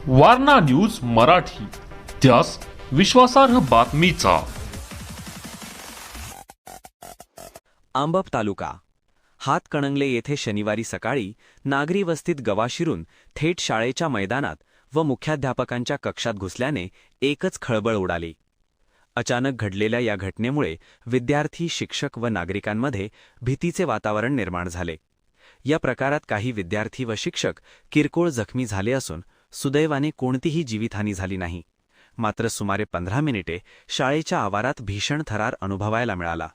Warna news Marathi, त्यास विश्वासार्ह बातमीचा। आंबप तालुका हातकणंगले येथे शनिवारी सकाळी नागरी वस्तीत गवा शिरून थेट शाळेच्या मैदानात व मुख्याध्यापकांच्या कक्षात घुसल्याने एकच खळबळ उडाली। अचानक घडलेल्या या घटनेमुळे विद्यार्थी, शिक्षक व नागरिकांमध्ये भीतीचे वातावरण निर्माण झाले। या प्रकारात काही विद्यार्थी व शिक्षक किरकोळ जखमी झाले असून सुदैवाने कोणतीही जीवितहानी झाली नाही। मात्र सुमारे 15 मिनिटे शाळेच्या आवारात भीषण थरार अनुभवायला मिळाला।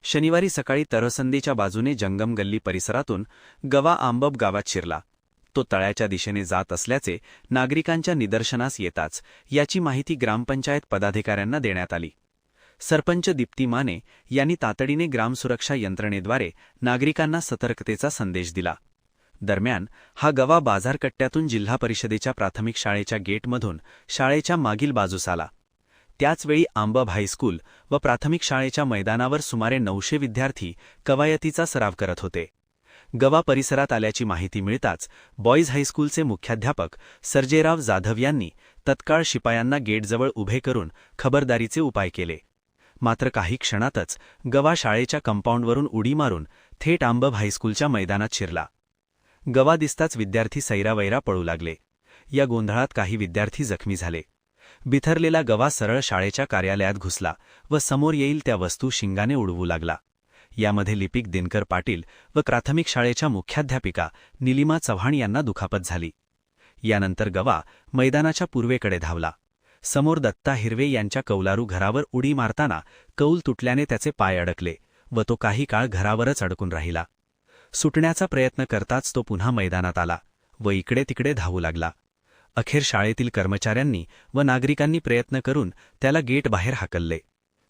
शनिवारी सकाळी तरसंदीच्या बाजूने जंगम गल्ली परिसरातून गवा आंबप गावात शिरला। तो तळ्याच्या दिशेने जात असल्याचे नागरिकांच्या निदर्शनास येताच याची माहिती ग्रामपंचायत पदाधिकाऱ्यांना देण्यात आली। सरपंच दीप्ती माने यांनी तातडीने ग्रामसुरक्षा यंत्रणेद्वारे नागरिकांना सतर्कतेचा संदेश दिला। दरम्यान हा गवा बाजारकट्ट्यातून जिल्हा परिषदेच्या प्राथमिक शाळेच्या गेटमधून शाळेच्या मागील बाजूस आला। त्याचवेळी आंबप हायस्कूल व प्राथमिक शाळेच्या मैदानावर सुमारे 900 विद्यार्थी कवायतीचा सराव करत होते। गवा परिसरात आल्याची माहिती मिळताच बॉईज हायस्कूलचे मुख्याध्यापक सर्जेराव जाधव यांनी तत्काळ शिपायांना गेटजवळ उभे करून खबरदारीचे उपाय केले। मात्र काही क्षणातच गवा शाळेच्या कंपाऊंडवरून उडी मारून थेट आंबप हायस्कूलच्या मैदानात शिरला। गवा दिसताच विद्यार्थी सैरावैरा पळू लागले। या गोंधळात काही विद्यार्थी जखमी झाले। बिथरलेला गवा सरळ शाळेच्या कार्यालयात घुसला व समोर येईल त्या वस्तू शिंगाने उडवू लागला। यामध्ये लिपिक दिनकर पाटील व प्राथमिक शाळेच्या मुख्याध्यापिका निलिमा चव्हाण यांना दुखापत झाली। यानंतर गवा मैदानाच्या पूर्वेकडे धावला। समोर दत्ता हिरवे यांच्या कौलारू घरावर उडी मारताना कौल तुटल्याने त्याचे पाय अडकले व तो काही काळ घरावरच अडकून राहिला। सुटण्याचा प्रयत्न करताच तो पुन्हा मैदानात आला व इकडे तिकडे धावू लागला। अखेर शाळेतील कर्मचाऱ्यांनी व नागरिकांनी प्रयत्न करून त्याला गेट बाहेर हाकलले।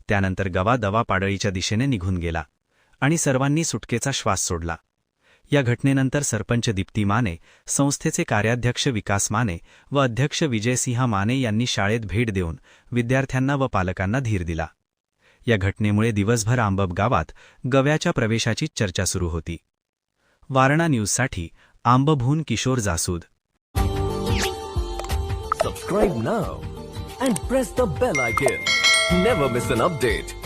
त्यानंतर गवा दवापाडळीच्या दिशेने निघून गेला आणि सर्वांनी सुटकेचा श्वास सोडला। या घटनेनंतर सरपंच दीप्ती माने, संस्थेचे कार्याध्यक्ष विकास माने व अध्यक्ष विजयसिंह माने यांनी शाळेत भेट देऊन विद्यार्थ्यांना व पालकांना धीर दिला। या घटनेमुळे दिवसभर आंबप गावात गव्याच्या प्रवेशाची चर्चा सुरू होती। वारणा न्यूजसाठी आंबपहून Kishore जासूद। Subscribe now and press the bell icon. Never miss an update.